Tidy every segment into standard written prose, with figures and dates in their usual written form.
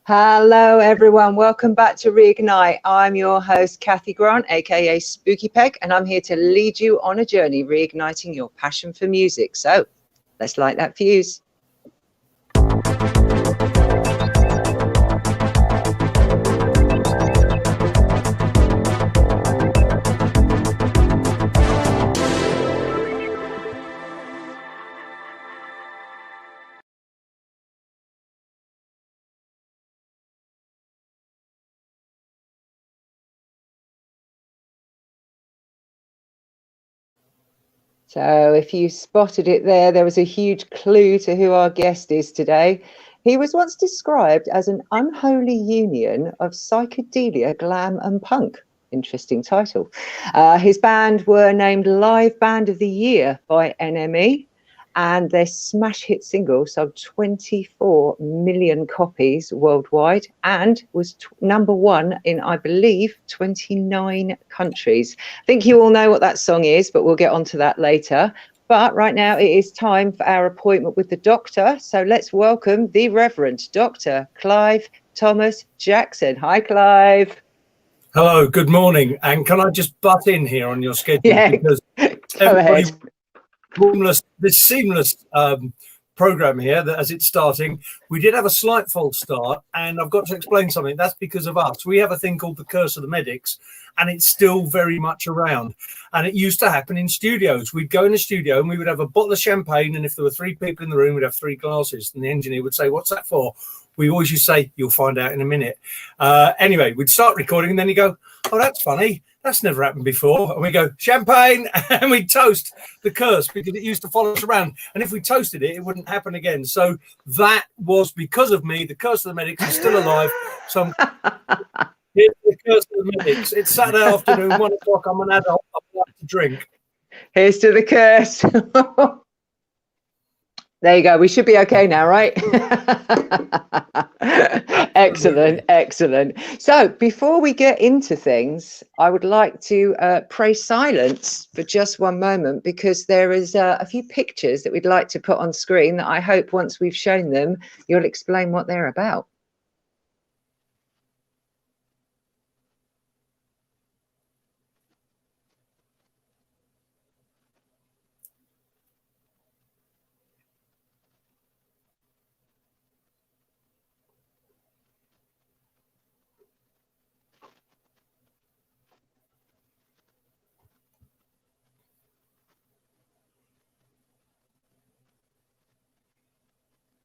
Hello everyone, welcome back to Reignite. I'm your host Cathy Grant, aka Spooky Peg, and I'm here to lead you on a journey reigniting your passion for music. So let's light that fuse. So if you spotted it there was a huge clue to who our guest is today. He was once described as an unholy union of psychedelia, glam and punk. Interesting title. His band were named Live Band of the Year by NME, and their smash hit single sold 24 million copies worldwide and was number one in, I believe, 29 countries. I think you all know what that song is, but we'll get onto that later. But right now it is time for our appointment with the doctor. So let's welcome the Reverend Dr. Clive Thomas Jackson. Hi, Clive. Hello, good morning. And can I just butt in here on your schedule? Yeah, because go ahead. This seamless program here, that as it's starting, we did have a slight false start, and I've got to explain something. That's because of us. We have a thing called the curse of the medics, and it's still very much around. And it used to happen in studios. We'd go in a studio and we would have a bottle of champagne, and if there were 3 people in the room, we'd have 3 glasses, and the engineer would say, "What's that for?" We always used to say, "You'll find out in a minute." Anyway, we'd start recording, and then you go, "Oh, that's funny. That's never happened before." And we go, "Champagne," and we toast the curse, because it used to follow us around. And if we toasted it, it wouldn't happen again. So that was because of me. The curse of the medics is still alive. So here's the curse of the medics. It's Saturday afternoon, 1 o'clock. I'm an adult. I like to drink. Here's to the curse. There you go. We should be okay now, right? Excellent, excellent. So before we get into things, I would like to pray silence for just one moment, because there is a few pictures that we'd like to put on screen that I hope once we've shown them, you'll explain what they're about.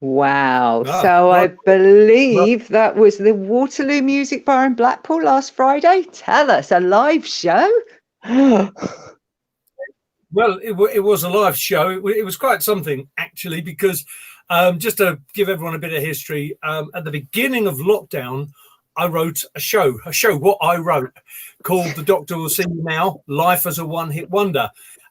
Wow. So I believe that was the Waterloo Music Bar in Blackpool last Friday. Tell us, a live show? Well, it was a live show. It was quite something, actually, because just to give everyone a bit of history, at the beginning of lockdown, I wrote a show what I wrote, called The Doctor Will See You Now, Life as a One-Hit Wonder.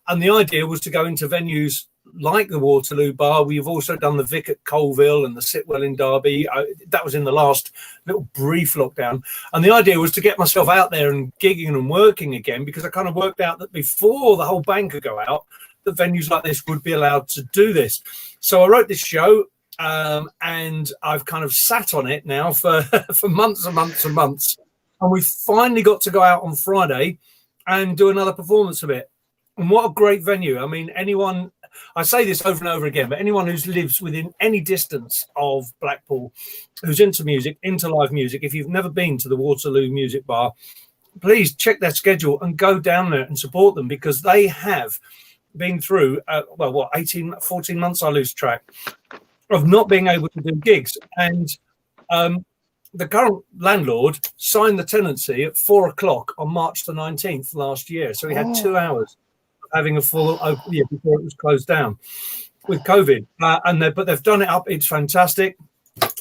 And the idea was to go into venues like the Waterloo Bar. We've also done the Vic at Colville and the Sitwell in Derby. That was in the last little brief lockdown. And the idea was to get myself out there and gigging and working again, because I kind of worked out that before the whole bang could go out, that venues like this would be allowed to do this. So I wrote this show, and I've kind of sat on it now for months and months and months. And we finally got to go out on Friday and do another performance of it. And what a great venue. I mean, anyone, I say this over and over again, but anyone who lives within any distance of Blackpool, who's into music, into live music, if you've never been to the Waterloo Music Bar, please check their schedule and go down there and support them, because they have been through, 14 months, I lose track, of not being able to do gigs. And the current landlord signed the tenancy at 4 o'clock on March the 19th last year. So he had 2 hours having a full open year before it was closed down with COVID. But they've done it up. It's fantastic.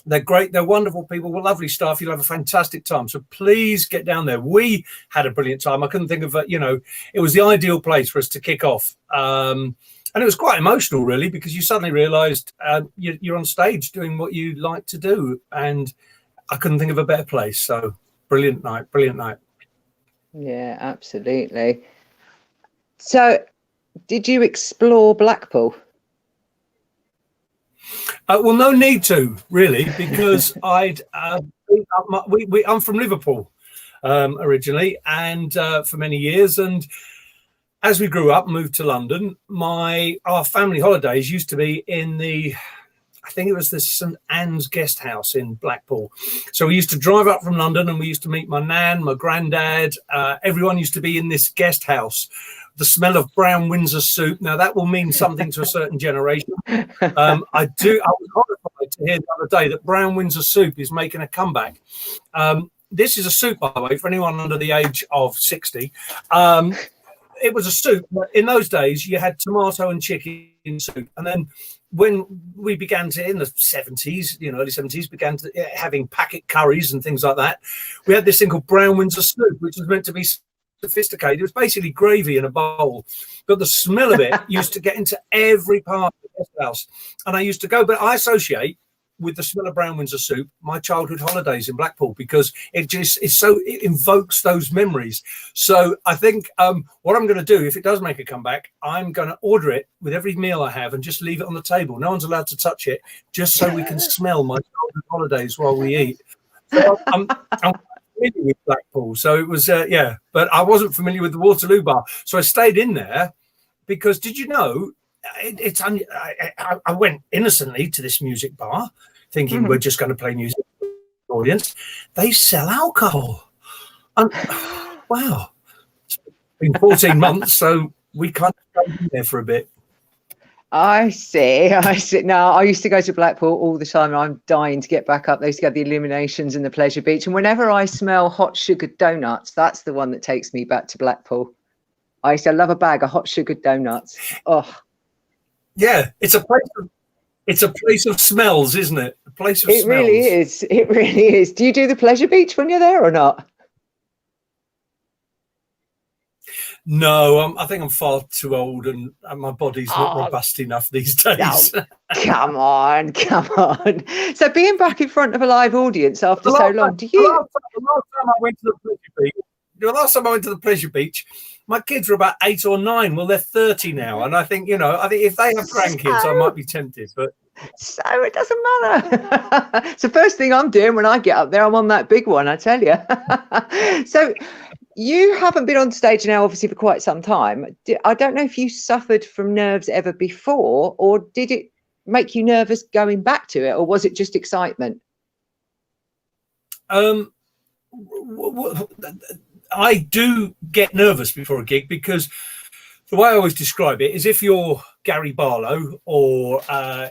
They're great. They're wonderful people. We're lovely staff. You'll have a fantastic time. So please get down there. We had a brilliant time. I couldn't think of it was the ideal place for us to kick off. And it was quite emotional, really, because you suddenly realised you're on stage doing what you like to do. And I couldn't think of a better place. So brilliant night. Yeah, absolutely. So did you explore Blackpool? Well, no need to really, because I'm from Liverpool originally, and for many years, and as we grew up and moved to London, our family holidays used to be in I think it was the St Anne's Guest House in Blackpool. So we used to drive up from London, and we used to meet my nan, my granddad. Everyone used to be in this guest house. The smell of brown Windsor soup. Now that will mean something to a certain generation. I was horrified to hear the other day that brown Windsor soup is making a comeback. This is a soup, by the way, for anyone under the age of 60. It was a soup. In those days, you had tomato and chicken soup. And then when we began to, in the 70s, early 70s, began to having packet curries and things like that, we had this thing called brown Windsor soup, which was meant to be sophisticated. It was basically gravy in a bowl. But the smell of it used to get into every part of the guest house. And I used to go, but I associate with the smell of brown Windsor soup my childhood holidays in Blackpool, because it invokes those memories. So I think what I'm going to do, if it does make a comeback, I'm going to order it with every meal I have and just leave it on the table. No one's allowed to touch it, just so we can smell my childhood holidays while we eat. So I'm familiar with Blackpool, so it was but I wasn't familiar with the Waterloo bar, so I stayed in there because, did you know, I went innocently to this music bar thinking we're just going to play music for the audience. They sell alcohol. And, wow. It's been 14 months, so we kind of stayed in there for a bit. I see. No, I used to go to Blackpool all the time. I'm dying to get back up. They used to go to the Illuminations and the Pleasure Beach. And whenever I smell hot sugared donuts, that's the one that takes me back to Blackpool. I used to love a bag of hot sugared donuts. Oh, yeah, it's a place of smells, isn't it? A place of smells. It really is. Do you do the Pleasure Beach when you're there or not? No, I think I'm far too old, and my body's not robust enough these days. No, come on. So being back in front of a live audience after so long, do you? The last time I went to the Pleasure Beach, my kids were about 8 or 9. Well, they're 30 now, and I think if they have grandkids, I might be tempted. But so it doesn't matter. It's the first thing I'm doing when I get up there. I'm on that big one, I tell you. So you haven't been on stage now, obviously, for quite some time. I don't know if you suffered from nerves ever before, or did it make you nervous going back to it, or was it just excitement? I do get nervous before a gig, because the way I always describe it is, if you're Gary Barlow or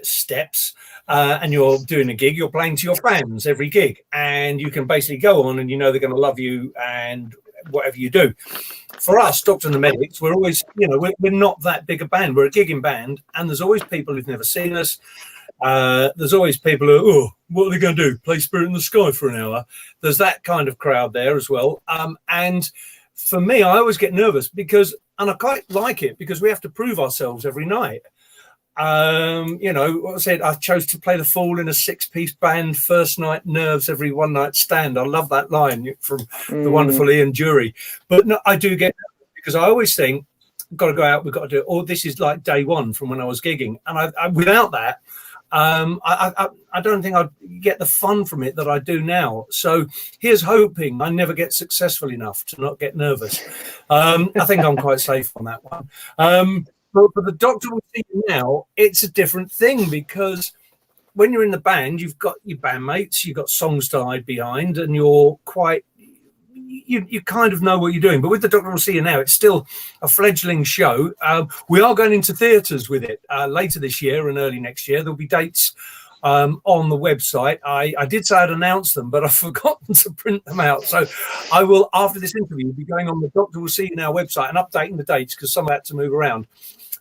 Steps and you're doing a gig, you're playing to your fans every gig, and you can basically go on and they're going to love you and whatever you do. For us, Doctor and the Medics, we're always, we're not that big a band. We're a gigging band, and there's always people who've never seen us. There's always people who, what are they going to do? Play Spirit in the Sky for an hour? There's that kind of crowd there as well. And for me, I always get nervous and I quite like it, because we have to prove ourselves every night. What I said, I chose to play the Fool in a 6-piece band, first night nerves, every one night stand. I love that line from the wonderful Ian Dury. But no, I do get nervous, because I always think, we've got to go out, we've got to do it. Or this is like day one from when I was gigging. And I without that, I don't think I'd get the fun from it that I do now. So here's hoping I never get successful enough to not get nervous. I think I'm quite safe on that one. But for the Doctor we see now, it's a different thing, because when you're in the band, you've got your bandmates, you've got songs to hide behind, and you're quite, you kind of know what you're doing. But with the Doctor Will See You Now, it's still a fledgling show. We are going into theatres with it later this year and early next year. There'll be dates on the website. I did say I'd announce them, but I've forgotten to print them out. So I will, after this interview, be going on the Doctor Will See You Now website and updating the dates, because some of that to move around.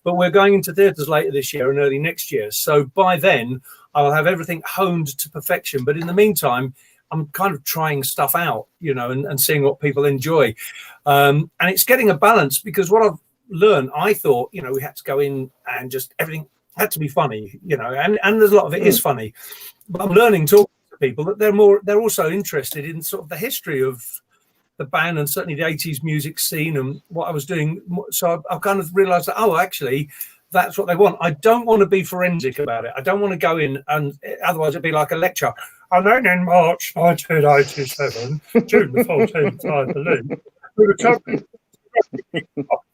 But we're going into theatres later this year and early next year. So by then, I'll have everything honed to perfection. But in the meantime, I'm kind of trying stuff out, and seeing what people enjoy. And it's getting a balance, because what I've learned, I thought, we had to go in and just everything had to be funny, and there's a lot of it is funny. But I'm learning, talking to people, that they're also interested in sort of the history of the band, and certainly the 80s music scene and what I was doing. So I kind of realized that, actually, that's what they want. I don't want to be forensic about it. I don't want to go in, and otherwise it'd be like a lecture. And then in March 1987, June the 14th, I believe, we were jumping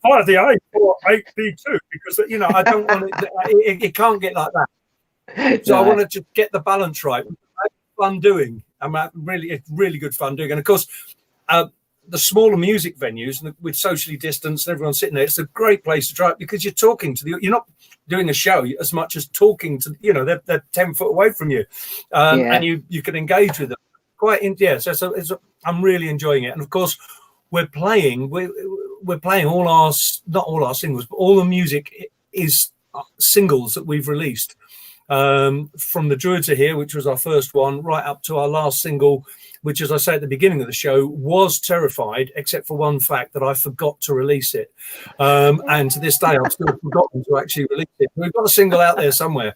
fire the A48B2, because, you know, I don't want it can't get like that. So I want to just get the balance right. It's fun doing. It's really good fun doing. And of course, the smaller music venues with socially distanced and everyone sitting there, it's a great place to try it, because you're talking to you're not doing a show as much as talking to, you know, they're 10 foot away from you, and you can engage with them I'm really enjoying it. And of course, we're playing all not all our singles, but all the music is singles that we've released, from The Druids Are Here, which was our first one, right up to our last single, which, as I say at the beginning of the show, was Terrified, except for one fact, that I forgot to release it. And to this day, I've still forgotten to actually release it. We've got a single out there somewhere,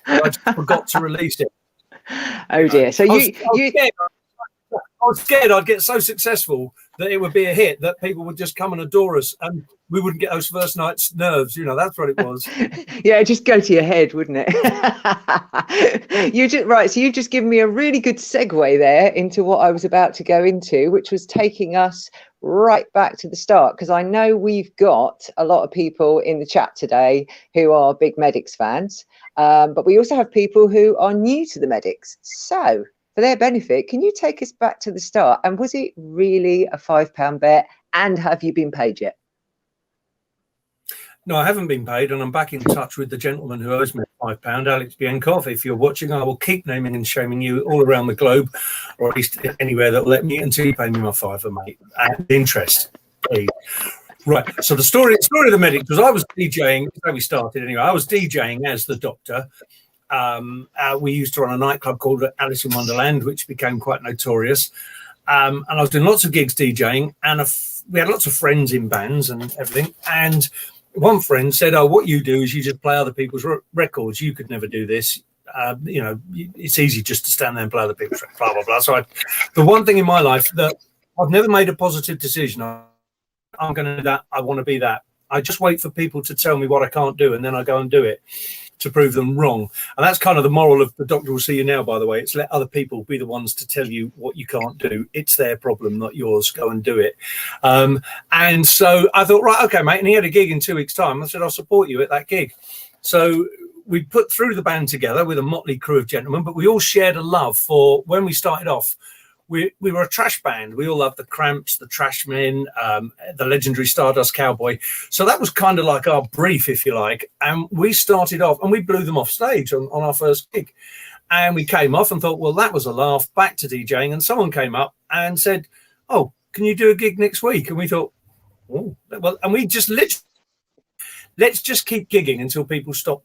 but I just forgot to release it. Oh dear. So I was scared I'd get so successful that it would be a hit, that people would just come and adore us, and we wouldn't get those first night's nerves. You know, that's what it was. Yeah, just go to your head, wouldn't it? So you've just given me a really good segue there into what I was about to go into, which was taking us right back to the start, because I know we've got a lot of people in the chat today who are big Medics fans, but we also have people who are new to the Medics. So for their benefit, can you take us back to the start? And was it really a £5 bet? And have you been paid yet? No, I haven't been paid, and I'm back in touch with the gentleman who owes me £5, Alex Bienkov. If you're watching, I will keep naming and shaming you all around the globe, or at least anywhere that will let me, until you pay me my £5, mate. And interest, please. Right. So the story of the Medics was, I was DJing. That's how we started anyway. I was DJing as the Doctor. We used to run a nightclub called Alice in Wonderland, which became quite notorious. And I was doing lots of gigs DJing, and we had lots of friends in bands and everything. And one friend said, "Oh, what you do is you just play other people's records. You could never do this. You know, it's easy just to stand there and play other people's records, blah, blah, blah." So the one thing in my life that I've never made a positive decision, I'm going to do that, I want to be that. I just wait for people to tell me what I can't do, and then I go and do it to prove them wrong. And that's kind of the moral of The Doctor Will See You Now, by the way. It's let other people be the ones to tell you what you can't do. It's their problem, not yours. Go and do it. And so I thought, right, okay, mate. And he had a gig in 2 weeks' time. I said, I'll support you at that gig. So we put through the band together with a motley crew of gentlemen, but we all shared a love for, when we started off, we were a trash band. We all loved the Cramps, the Trashmen, the legendary Stardust Cowboy. So that was kind of like our brief, if you like. And we started off, and we blew them off stage on our first gig. And we came off and thought, well, that was a laugh, back to DJing. And someone came up and said, "Oh, can you do a gig next week?" And we thought, oh, well, and we just literally, let's just keep gigging until people stop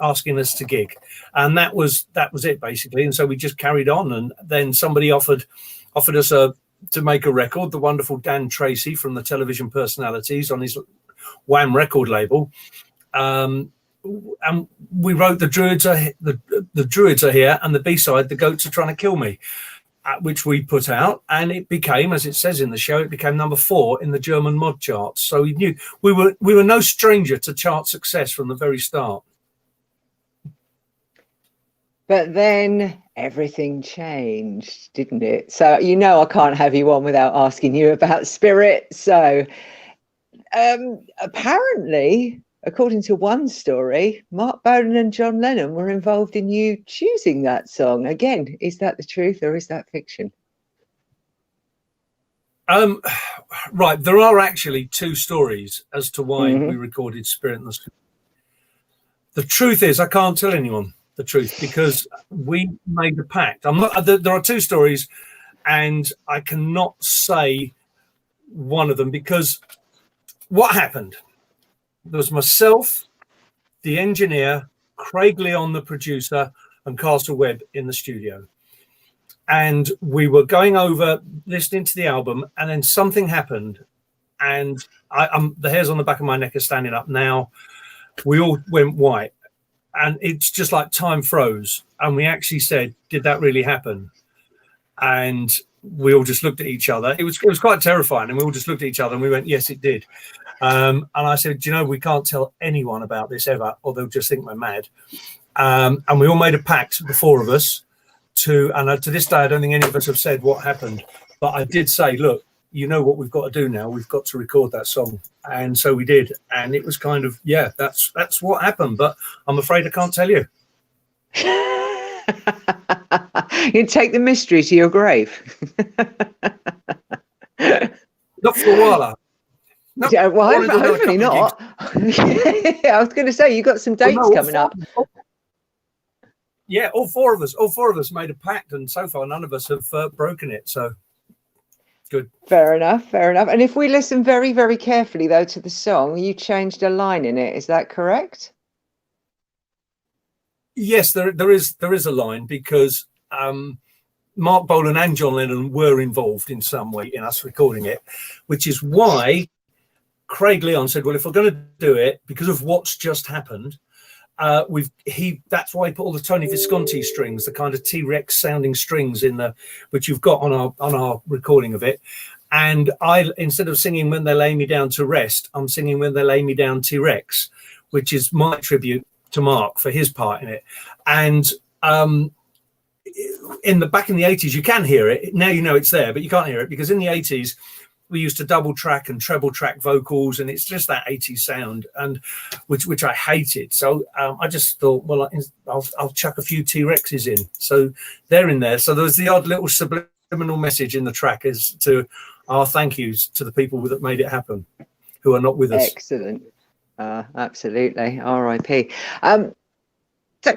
asking us to gig. And that was it, basically. And so we just carried on, and then somebody offered us to make a record, the wonderful Dan Tracy from the Television Personalities, on his Wham record label, and we wrote the Druids Are Here, and the B-side, The Goats Are Trying to Kill Me, which we put out, and it became, as it says in the show, it became number 4 in the German mod charts. So we knew we were no stranger to chart success from the very start. But then everything changed, didn't it? So, you know, I can't have you on without asking you about Spirit. So apparently, according to one story, Mark Bolan and John Lennon were involved in you choosing that song. Again, is that the truth or is that fiction? Right. There are actually 2 stories as to why we recorded Spirit in the Sky. The truth is, I can't tell anyone the truth, because we made a pact. There are 2 stories, and I cannot say one of them, because what happened, there was myself, the engineer, Craig Leon, the producer, and Castle Webb in the studio. And we were going over, listening to the album, and then something happened, and the hairs on the back of my neck are standing up now. We all went white. And it's just like time froze. And we actually said, did that really happen? And we all just looked at each other. It was quite terrifying. And we all just looked at each other and we went, yes, it did. And I said, you know, we can't tell anyone about this ever, or they'll just think we're mad. And we all made a pact, the four of us, and to this day, I don't think any of us have said what happened. But I did say, look, you know what we've got to do now. We've got to record that song. And so we did. And it was kind of, yeah, that's what happened. But I'm afraid I can't tell you. You take the mystery to your grave. Not for a while. No, Yeah, well, hopefully not. I was going to say, you got some dates coming up. Yeah, all four of us made a pact, and so far none of us have broken it. So good. Fair enough. And if we listen very, very carefully, though, to the song, you changed a line in it. Is that correct? Yes, there is a line, because Mark Bolan and John Lennon were involved in some way in us recording it, which is why Craig Leon said, well, if we're going to do it, because of what's just happened, that's why he put all the Tony Visconti strings, the kind of T-Rex sounding strings which you've got on our recording of it. And I, instead of singing When They Lay Me Down to Rest, I'm singing When They Lay Me Down T-Rex, which is my tribute to Mark for his part in it. And back in the 80s, you can hear it. Now you know it's there, but you can't hear it, because in the 80s, we used to double track and treble track vocals, and it's just that 80s sound, and which I hated. So I just thought, well, I'll chuck a few T-Rexes in. So they're in there. So there was the odd little subliminal message in the track as to our thank yous to the people that made it happen, who are not with us. Excellent. Absolutely. R.I.P. So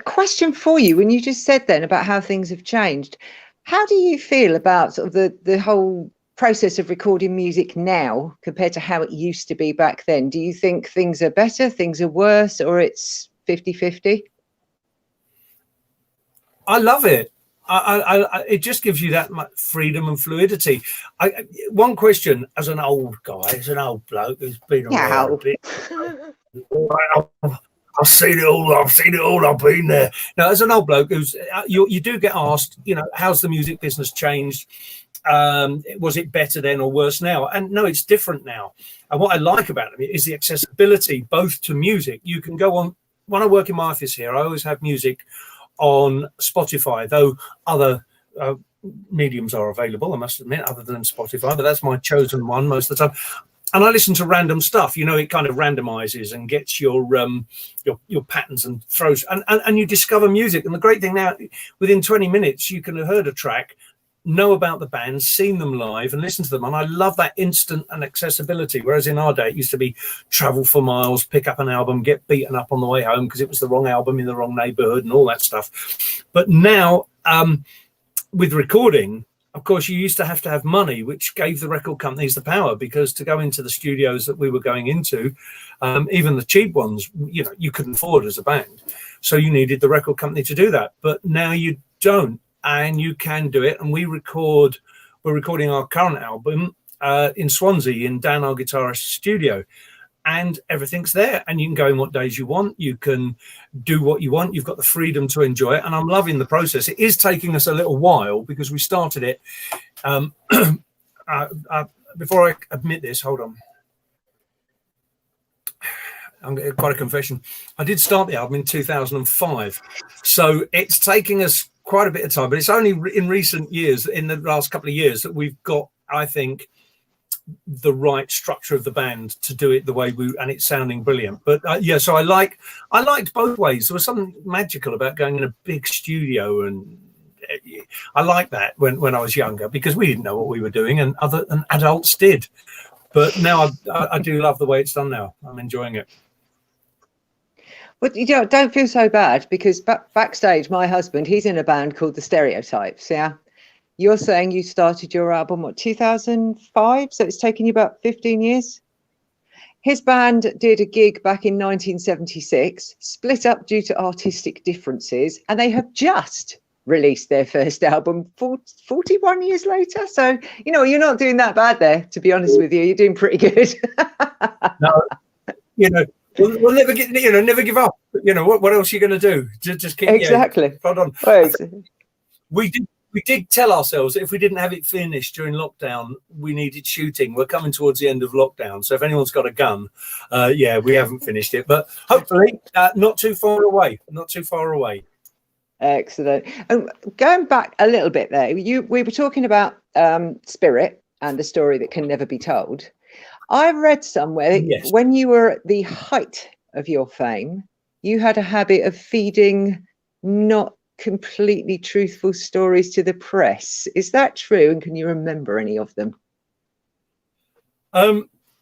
question for you, when you just said then about how things have changed, how do you feel about sort of the whole process of recording music now compared to how it used to be back then? Do you think things are better, things are worse, or it's 50-50? I love it. It just gives you that much freedom and fluidity. One question, as an old guy, as an old bloke who's been around a bit, I've seen it all. I've been there. Now, as an old bloke, you do get asked, you know, how's the music business changed? Was it better then or worse now? And no, it's different now. And what I like about it is the accessibility both to music. You can go on. When I work in my office here, I always have music on Spotify, though other mediums are available, I must admit, other than Spotify, but that's my chosen one most of the time. And I listen to random stuff, you know, it kind of randomizes and gets your patterns and throws, and you discover music. And the great thing now, within 20 minutes, you can have heard a track, know about the bands, seen them live and listen to them. And I love that instant and accessibility. Whereas in our day, it used to be travel for miles, pick up an album, get beaten up on the way home because it was the wrong album in the wrong neighborhood and all that stuff. But now with recording, of course, you used to have money, which gave the record companies the power, because to go into the studios that we were going into, even the cheap ones, you know, you couldn't afford as a band. So you needed the record company to do that. But now you don't, and you can do it. And we're recording our current album in Swansea in Dan, our guitarist's studio. And everything's there, and you can go in what days you want. You can do what you want. You've got the freedom to enjoy it, and I'm loving the process. It is taking us a little while because we started it. Before I admit this, hold on. I'm getting quite a confession. I did start the album in 2005, so it's taking us quite a bit of time. But it's only in recent years, in the last couple of years, that we've got, I think, the right structure of the band to do it the way and it's sounding brilliant. But yeah, so I liked both ways. There was something magical about going in a big studio, and I liked that when I was younger, because we didn't know what we were doing, and adults did. But now I do love the way it's done now. I'm enjoying it. But you don't feel so bad, because backstage, my husband, he's in a band called The Stereotypes. Yeah. You're saying you started your album, what, 2005? So it's taken you about 15 years? His band did a gig back in 1976, split up due to artistic differences, and they have just released their first album 41 years later. So, you know, you're not doing that bad there, to be honest with you. You're doing pretty good. No, you know, we'll never never give up. You know, what else are you going to do? Just keep, exactly. Hold on. Right. we did tell ourselves that if we didn't have it finished during lockdown, we needed shooting. We're coming towards the end of lockdown, so if anyone's got a gun, yeah, we haven't finished it, but hopefully not too far away. Not too far away. Excellent. And going back a little bit there, we were talking about spirit and the story that can never be told. I read somewhere that when you were at the height of your fame, you had a habit of feeding not completely truthful stories to the press. Is that true? And can you remember any of them?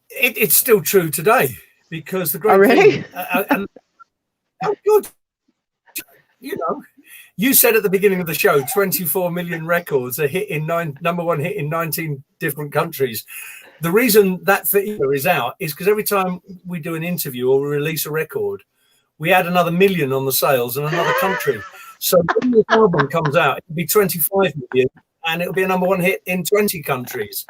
It's still true today, because the great really? Thing, good. You know, you said at the beginning of the show, 24 million records, a hit in number one hit in 19 different countries. The reason that figure is out is because every time we do an interview or we release a record, we add another million on the sales in another country. So when the album comes out, it'll be 25 million and it'll be a number one hit in 20 countries.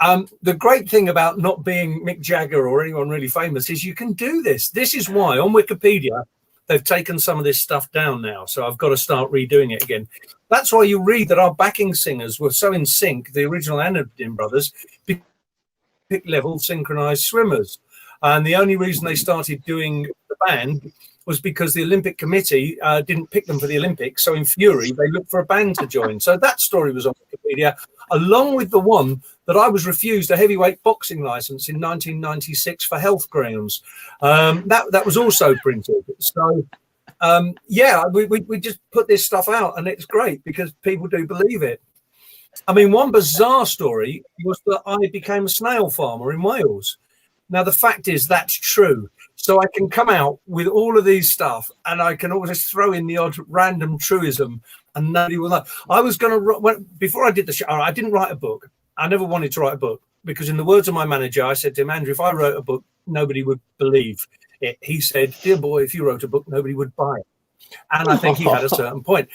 The great thing about not being Mick Jagger or anyone really famous is you can do this. This is why on Wikipedia, they've taken some of this stuff down now. So I've got to start redoing it again. That's why you read that our backing singers were so in sync, the original Anadin brothers, Olympic level synchronized swimmers. And the only reason they started doing the band was because the Olympic Committee didn't pick them for the Olympics. So in fury, they looked for a band to join. So that story was on Wikipedia, along with the one that I was refused a heavyweight boxing license in 1996 for health grounds. That was also printed. So, yeah, we just put this stuff out, and it's great because people do believe it. I mean, one bizarre story was that I became a snail farmer in Wales. Now, the fact is that's true. So I can come out with all of these stuff and I can always throw in the odd random truism and nobody will know. I was going to, before I did the show, I didn't write a book. I never wanted to write a book because in the words of my manager, I said to him, Andrew, if I wrote a book, nobody would believe it. He said, dear boy, if you wrote a book, nobody would buy it. And I think he had a certain point.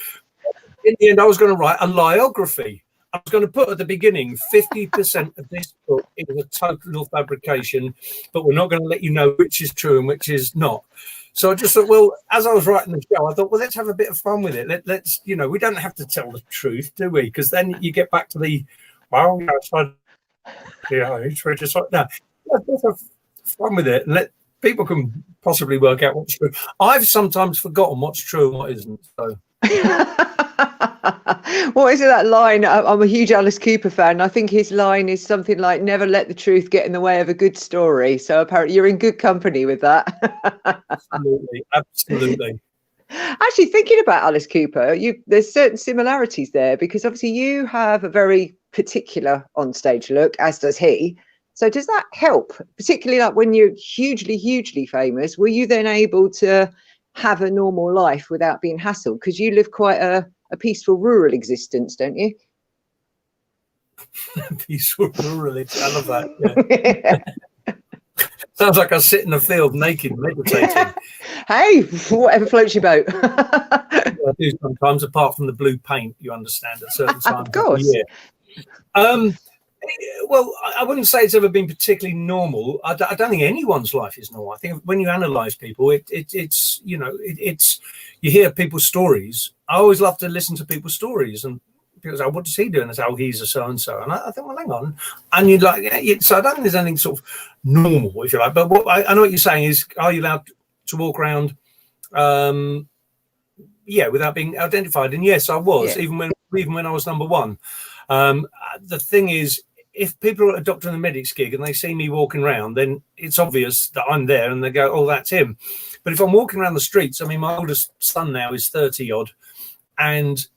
In the end, I was going to write a biography. I was going to put at the beginning 50% of this book is a total fabrication, but we're not going to let you know which is true and which is not. So I just thought, well, as I was writing the show, I thought, well, let's have a bit of fun with it. Let's, you know, we don't have to tell the truth, do we? Because then you get back to the, well, yeah, it's just like, no, let's have fun with it and let people can possibly work out what's true. I've sometimes forgotten what's true and what isn't. So. What is it, that line? I'm a huge Alice Cooper fan. I think his line is something like, never let the truth get in the way of a good story. So apparently you're in good company with that. Absolutely. Actually, thinking about Alice Cooper, there's certain similarities there because obviously you have a very particular onstage look, as does he. So does that help, particularly like when you're hugely, hugely famous? Were you then able to have a normal life without being hassled? Because you live quite a peaceful rural existence, don't you? Peaceful rural, I love that. Yeah. Sounds like I sit in the field naked meditating. Hey, whatever floats your boat. I do sometimes, apart from the blue paint, you understand, at certain times of course. Of the year. Well, I wouldn't say it's ever been particularly normal. I don't think anyone's life is normal. I think when you analyse people, it's you know, it's you hear people's stories. I always love to listen to people's stories, and people say, "What does he do?" And I say, "Oh, he's a so and so." And I think, well, hang on. And you're like, so I don't think there's anything sort of normal, if you like. But what I know what you're saying is, are you allowed to walk around? Yeah, without being identified. And yes, I was, even when I was number one. The thing is, if people are at a doctor and the medics gig and they see me walking around, then it's obvious that I'm there and they go, oh, that's him. But if I'm walking around the streets, I mean, my oldest son now is 30 odd and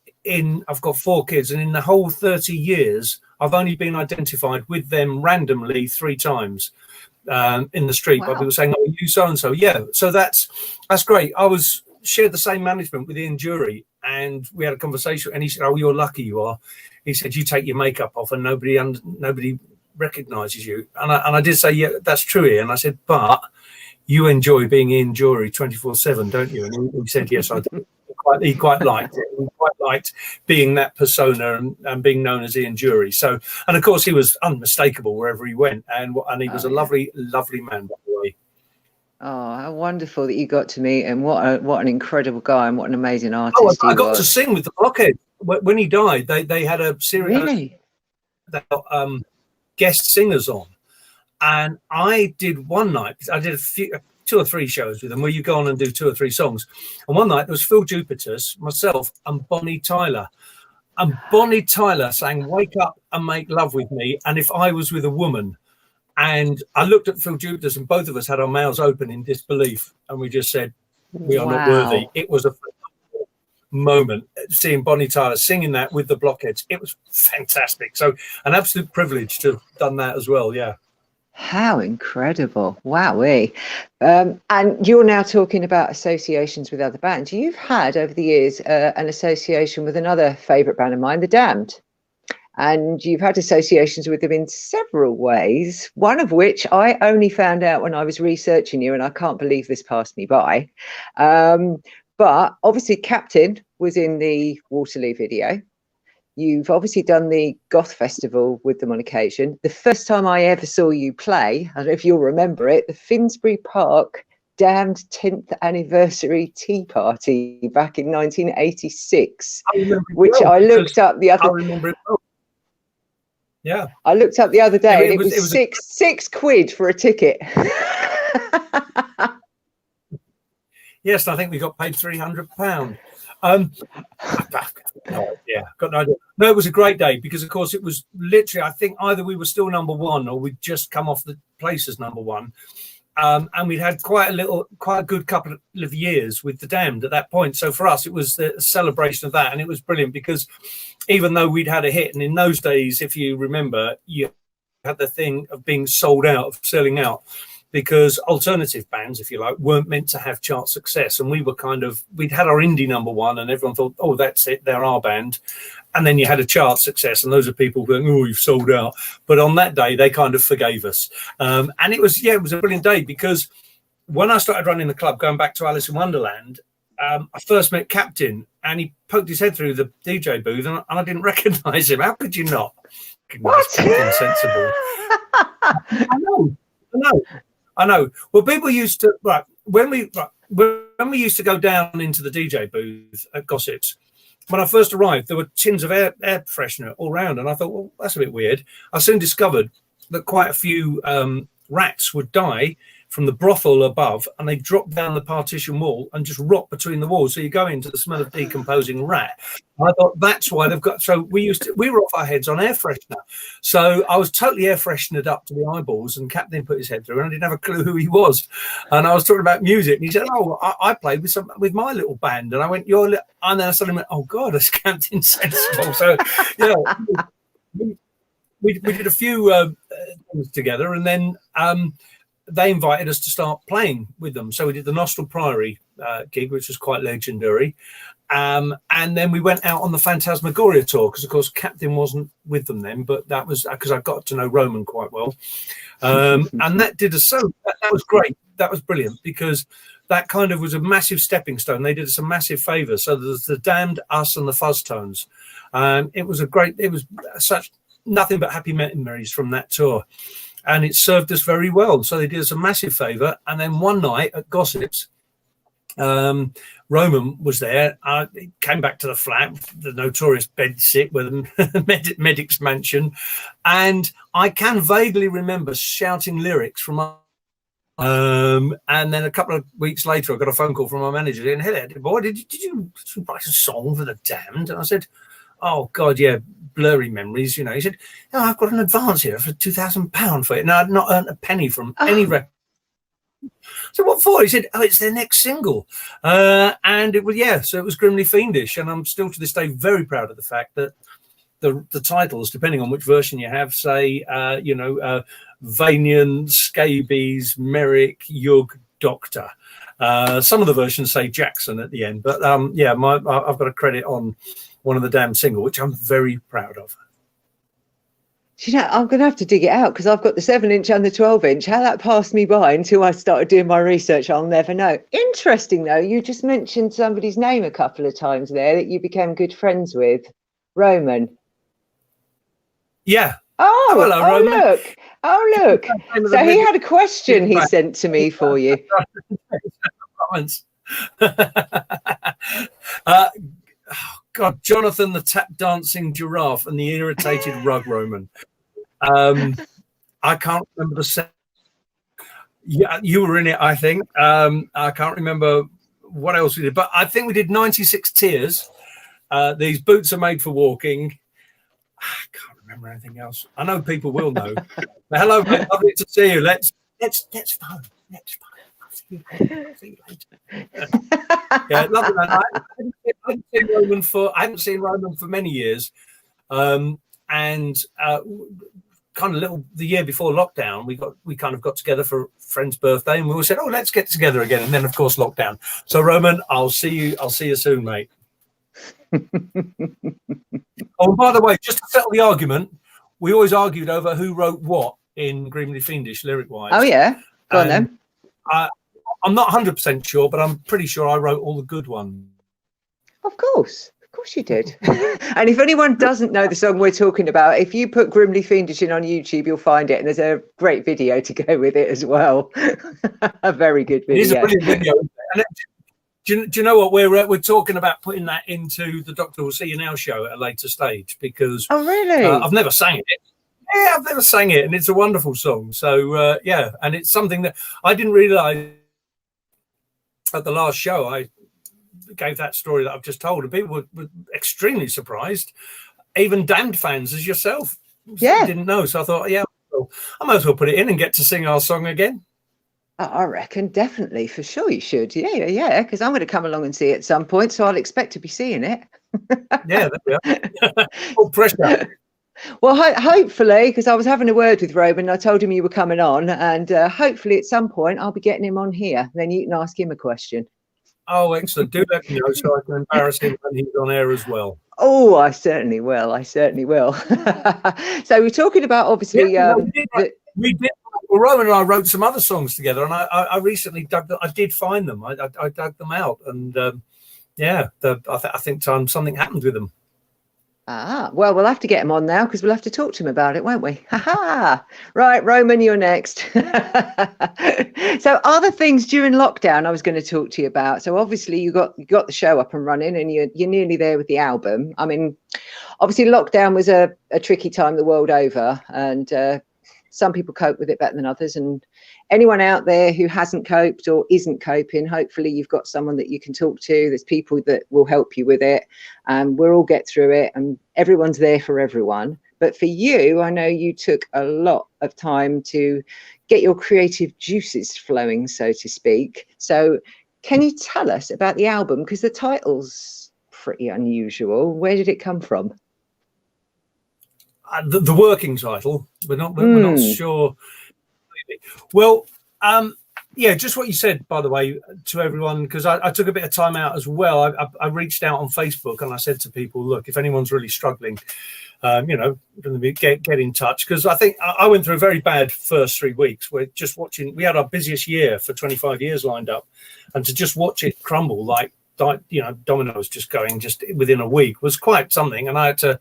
I've got 4 kids, and in the whole 30 years, I've only been identified with them randomly 3 times in the street by people saying, oh, you so-and-so. Yeah. So that's great. I shared the same management with Ian Jury, and we had a conversation and he said, oh, you're lucky you are. He said, you take your makeup off and nobody recognises you. And I did say, yeah, that's true, Ian. I said, but you enjoy being Ian Jury 24/7, don't you? And he said, yes, I do. He quite liked it. He quite liked being that persona and being known as Ian Jury. So, and of course, he was unmistakable wherever he went. And he was a lovely, lovely man, by the way. Oh, how wonderful that you got to meet him. What an incredible guy, and what an amazing Oh, artist he I got was. to sing with the Blockheads when he died. They had a series Really? of guest singers on, and I did one night. I did two or three shows with them where you go on and do 2 or 3 songs. And one night there was Phil Jupiter's, myself, and Bonnie Tyler. And Bonnie Tyler sang "Wake Up and Make Love with Me," and "If I Was with a Woman." And I looked at Phil Jupiter's, and both of us had our mouths open in disbelief, and we just said, "We are not worthy." It was a moment seeing Bonnie Tyler singing that with the Blockheads. It was fantastic. So an absolute privilege to have done that as well. Yeah. How incredible. Wowee. And you're now talking about associations with other bands. You've had over the years an association with another favourite band of mine, The Damned. And you've had associations with them in several ways, one of which I only found out when I was researching you, and I can't believe this passed me by. But obviously Captain was in the Waterloo video. You've obviously done the Goth Festival with them on occasion. The first time I ever saw you play, I don't know if you'll remember it, the Finsbury Park Damned 10th anniversary tea party back in 1986, which I looked up the other. I remember it well. Yeah, I looked up the other day, and it was six quid for a ticket. Yes, I think we got paid £300. Yeah, got no idea. No, it was a great day because, of course, it was literally, I think either we were still number one or we'd just come off the place as number one. And we'd had quite a good couple of years with The Damned at that point. So for us, it was a celebration of that. And it was brilliant because even though we'd had a hit, and in those days, if you remember, you had the thing of being sold out, of selling out, because alternative bands, if you like, weren't meant to have chart success. And we were we'd had our indie number one and everyone thought, oh, that's it, they're our band. And then you had a chart success, and those are people going, oh, you've sold out. But on that day, they kind of forgave us. And it was a brilliant day because when I started running the club, going back to Alice in Wonderland, I first met Captain, and he poked his head through the DJ booth, and I didn't recognise him. How could you not recognise Captain Sensible? I know. Well, people used to when we used to go down into the DJ booth at Gossips. When I first arrived, there were tins of air freshener all around, and I thought, well, that's a bit weird. I soon discovered that quite a few rats would die from the brothel above, and they drop down the partition wall and just rot between the walls. So you go into the smell of decomposing rat. I thought that's why they've got. So we were off our heads on air freshener. So I was totally air freshened up to the eyeballs, and Captain put his head through, and I didn't have a clue who he was. And I was talking about music, and he said, "Oh, I played with my little band," and I went, and then I suddenly went, "Oh God, that's Captain Sensible." So we did a few things together, and then they invited us to start playing with them. So we did the Nostral Priory gig, which was quite legendary. And then we went out on the Phantasmagoria tour because, of course, Captain wasn't with them then, but that was because I got to know Roman quite well. And that did us that was great. That was brilliant because that kind of was a massive stepping stone. They did us a massive favour. So there's The Damned, us, and the Fuzztones. It was such nothing but happy memories from that tour. And it served us very well. So they did us a massive favour. And then one night at Gossips, Roman was there. He came back to the flat, the notorious bed sit with the medic's mansion. And I can vaguely remember shouting lyrics from and then a couple of weeks later, I got a phone call from my manager saying, "Hello, boy, did you write a song for The Damned?" And I said, "Oh, God, yeah, blurry memories." He said, "Oh, I've got an advance here for £2,000 for it. And I'd not earned a penny from any record." So what for? He said, "Oh, it's their next single." And it was, so it was Grimly Fiendish. And I'm still to this day very proud of the fact that the titles, depending on which version you have, say, Vanian, Scabies, Merrick, Yug, Doctor. Some of the versions say Jackson at the end. But I've got a credit on one of the Damned single, which I'm very proud of. I'm going to have to dig it out because I've got the 7-inch and the 12-inch. How that passed me by until I started doing my research, I'll never know. Interesting, though, you just mentioned somebody's name a couple of times there that you became good friends with, Roman. Yeah, Oh, Oh, hello, oh, Roman. look. Oh, look. So he had a question he sent to me for you. God, Jonathan the tap dancing giraffe and the irritated rug Roman. I can't remember the set. Yeah, you were in it, I think. I can't remember what else we did, but I think we did 96 Tears. These boots are made for walking. I can't remember anything else. I know people will know. Hello, mate. Lovely to see you. Let's phone. Let's phone. I'll see you later. Yeah, lovely, man. I haven't seen Roman for many years. And kind of the year before lockdown, we kind of got together for a friend's birthday, and we all said, "Oh, let's get together again." And then, of course, lockdown. So, Roman, I'll see you soon, mate. Oh, and by the way, just to settle the argument, we always argued over who wrote what in Grimly Fiendish lyric-wise. Oh yeah, go on then. I'm not 100% sure, but I'm pretty sure I wrote all the good ones. Of course you did. And if anyone doesn't know the song we're talking about, if you put Grimly Fiendish in on YouTube, you'll find it, and there's a great video to go with it as well. A very good video. It is a brilliant video. And do you know what, we're talking about putting that into the Doctor Will See You Now show at a later stage, because oh really? I've never sang it. Yeah, I've never sang it, and it's a wonderful song. So yeah, and it's something that I didn't realise at the last show. I gave that story that I've just told, and people were extremely surprised. Even Damned fans as yourself, didn't know. So I thought, yeah, well, I might as well put it in and get to sing our song again. I reckon definitely, for sure you should. Yeah, because I'm going to come along and see it at some point, so I'll expect to be seeing it. Yeah, there we are. Oh, pressure. Well, hopefully, because I was having a word with Roman, I told him you were coming on, and hopefully at some point I'll be getting him on here. Then you can ask him a question. Oh, excellent. Do let me know so I can embarrass him when he's on air as well. Oh, I certainly will. So we're talking about, obviously... Yeah, we did. Well, Roman and I wrote some other songs together, and I recently I did find them. I dug them out, and I think something happened with them. Well, we'll have to get him on now, because we'll have to talk to him about it, won't we? Right, Roman, you're next. So other things during lockdown I was going to talk to you about. So obviously you got the show up and running, and you're nearly there with the album. I mean, obviously lockdown was a tricky time the world over, and some people cope with it better than others. And anyone out there who hasn't coped or isn't coping, hopefully you've got someone that you can talk to. There's people that will help you with it. We'll all get through it, and everyone's there for everyone. But for you, I know you took a lot of time to get your creative juices flowing, so to speak. So can you tell us about the album? Because the title's pretty unusual. Where did it come from? The working title, we're not sure. Well, yeah, just what you said, by the way, to everyone, because I took a bit of time out as well. I reached out on Facebook and I said to people, look, if anyone's really struggling, get in touch, because I think I went through a very bad first 3 weeks. We're just watching. We had our busiest year for 25 years lined up, and to just watch it crumble like dominoes just within a week was quite something. And I had to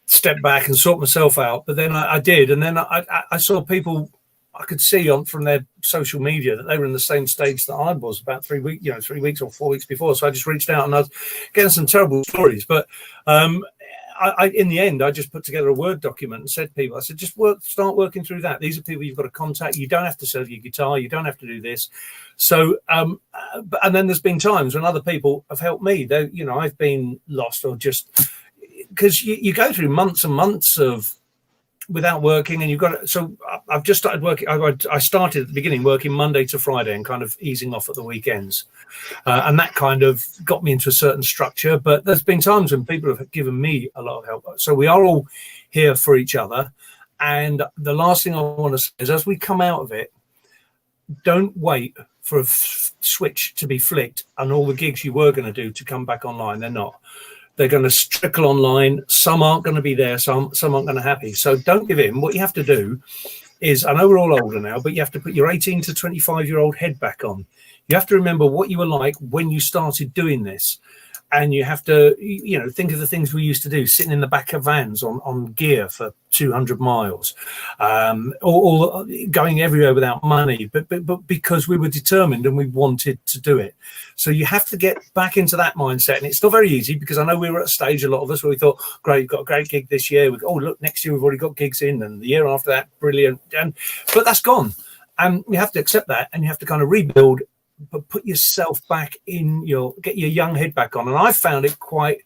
step back and sort myself out. But then I did, and then I saw people. I could see from their social media that they were in the same stage that I was about 3 weeks or 4 weeks before. So I just reached out, and I was getting some terrible stories. But in the end, I just put together a Word document and said to people, I said, just start working through that. These are people you've got to contact. You don't have to sell your guitar. You don't have to do this. So, and then there's been times when other people have helped me. I've been lost, or just because you go through months and months of without working, and I've just started working. I started at the beginning working Monday to Friday and kind of easing off at the weekends, and that kind of got me into a certain structure. But there's been times when people have given me a lot of help, so we are all here for each other. And the last thing I want to say is, as we come out of it, don't wait for a switch to be flicked and all the gigs you were going to do to come back online. They're not. They're going to trickle online. Some aren't going to be there. Some aren't going to happy. So don't give in. What you have to do is, I know we're all older now, but you have to put your 18 to 25-year-old head back on. You have to remember what you were like when you started doing this. and you have to, think of the things we used to do, sitting in the back of vans on gear for 200 miles, or going everywhere without money, but because we were determined and we wanted to do it. So you have to get back into that mindset, and it's not very easy, because I know we were at a stage, a lot of us, where we thought, great, we've got a great gig this year. Oh, look, next year we've already got gigs in, and the year after that, brilliant. But that's gone. And you have to accept that, and you have to kind of rebuild, but put yourself back in get your young head back on. And I found it quite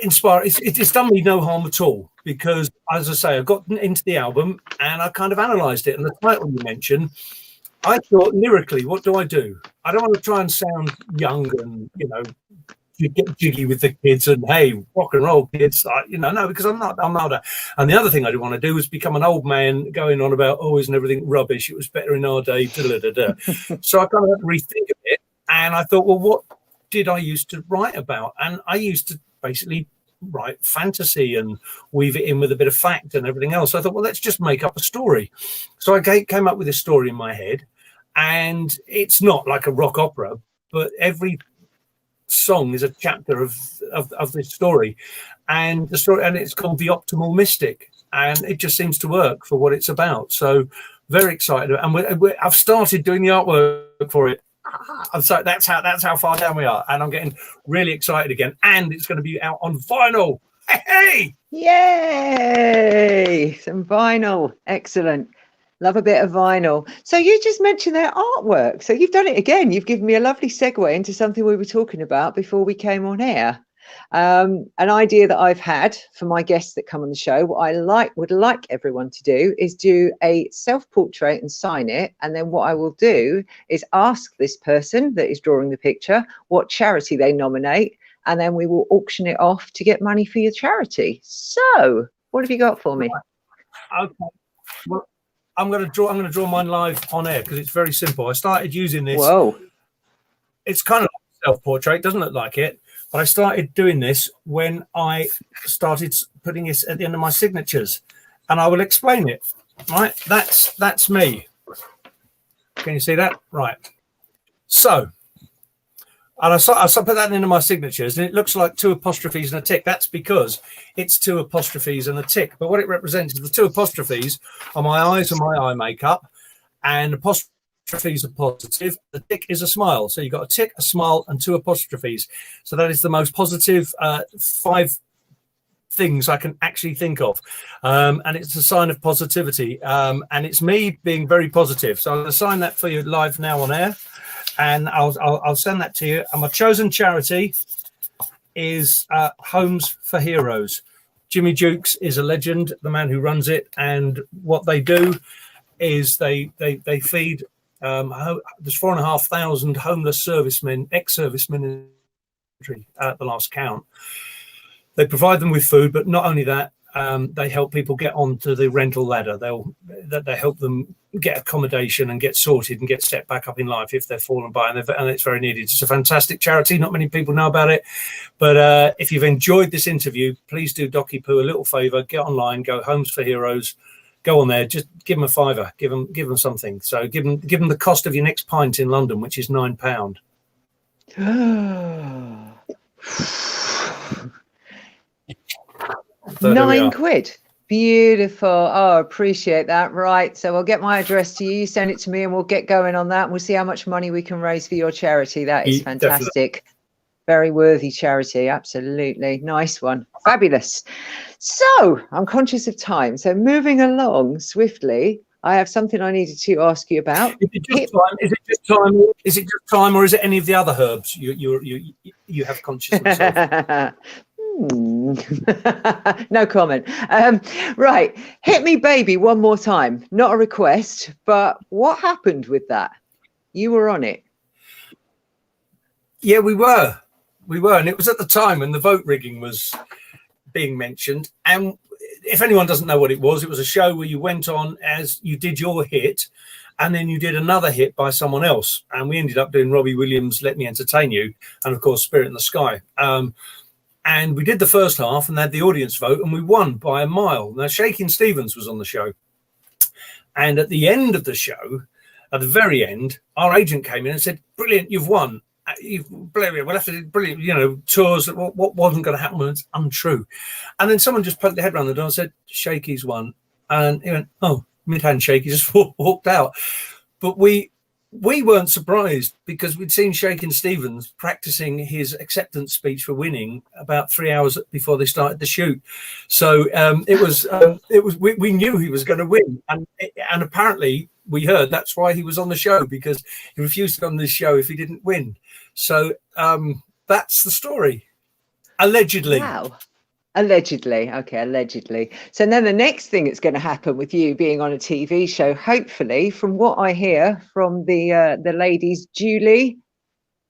inspiring. It's done me no harm at all, because, as I say, I got into the album and I kind of analysed it. And the title you mentioned, I thought, lyrically, what do? I don't want to try and sound young and, you get jiggy with the kids and, hey, rock and roll kids, no, because I'm not. And the other thing I didn't want to do was become an old man going on about, oh, isn't everything rubbish? It was better in our day. So I kind of had to rethink of it. And I thought, well, what did I used to write about? And I used to basically write fantasy and weave it in with a bit of fact and everything else. So I thought, well, let's just make up a story. So I came up with a story in my head, and it's not like a rock opera, but every song is a chapter of this story, and it's called The Optimal Mystic, and it just seems to work for what it's about. So very excited, and I've started doing the artwork for it. And so that's how far down we are, and I'm getting really excited again, and it's going to be out on vinyl. Hey! Yay! Some vinyl. Excellent. Love a bit of vinyl. So you just mentioned their artwork. So you've done it again. You've given me a lovely segue into something we were talking about before we came on air. An idea that I've had for my guests that come on the show, what I would like everyone to do is do a self-portrait and sign it. And then what I will do is ask this person that is drawing the picture what charity they nominate, and then we will auction it off to get money for your charity. So what have you got for me? Okay. Well, I'm going to draw mine live on air, because it's very simple. I started using this. Whoa. It's kind of like a self-portrait, doesn't look like it, but I started doing this when I started putting this at the end of my signatures, and I will explain it. Right, that's me. Can you see that? Right. So, and I put that into my signatures, and it looks like 2 apostrophes and a tick. That's because it's 2 apostrophes and a tick. But what it represents is the 2 apostrophes are my eyes and my eye makeup, and apostrophes are positive. The tick is a smile. So you've got a tick, a smile, and 2 apostrophes. So that is the most positive 5 things I can actually think of. And it's a sign of positivity. And it's me being very positive. So I'm going to sign that for you live now on air. And I'll send that to you. And my chosen charity is Homes for Heroes. Jimmy Jukes is a legend, the man who runs it. And what they do is they feed there's 4,500 homeless servicemen, ex-servicemen in the country at the last count. They provide them with food, but not only that, they help people get onto the rental ladder. They help them get accommodation and get sorted and get set back up in life if they're fallen by, and it's very needed. It's a fantastic charity. Not many people know about it, but if you've enjoyed this interview, please do Docky Poo a little favor. Get online, go Homes for Heroes, go on there. Just give them a fiver. Give them something. So give them the cost of your next pint in London, which is £9. £9. Beautiful. Oh, appreciate that. Right. So I'll get my address to you. You send it to me and we'll get going on that. And we'll see how much money we can raise for your charity. That is fantastic. Definitely. Very worthy charity. Absolutely. Nice one. Fabulous. So I'm conscious of time. So moving along swiftly, I have something I needed to ask you about. Is it just time? Is it just time, or is it any of the other herbs you have consciousness of? No comment. Right, hit me baby one more time. Not a request, but what happened with that? You were on it. Yeah, we were, and it was at the time when the vote rigging was being mentioned. And if anyone doesn't know what it was a show where you went on as you did your hit, and then you did another hit by someone else, and we ended up doing Robbie Williams' "Let Me Entertain You," and of course "Spirit in the Sky." And we did the first half and had the audience vote, and we won by a mile. Now, Shakin' Stevens was on the show. And at the end of the show, at the very end, our agent came in and said, "Brilliant, you've won." we'll have to do brilliant, you know, tours. What wasn't going to happen was untrue. And then someone just poked their head around the door and said, Shakey's won. And he went, oh, mid-hand shake. He just walked out. But we weren't surprised because we'd seen Shakin' Stevens practicing his acceptance speech for winning about 3 hours before they started the shoot. So we knew he was going to win. And apparently we heard that's why he was on the show, because he refused to go on this show if he didn't win. So that's the story. Allegedly. Wow. Allegedly. Okay, allegedly. So then the next thing that's going to happen with you being on a TV show, hopefully, from what I hear from the ladies, Julie,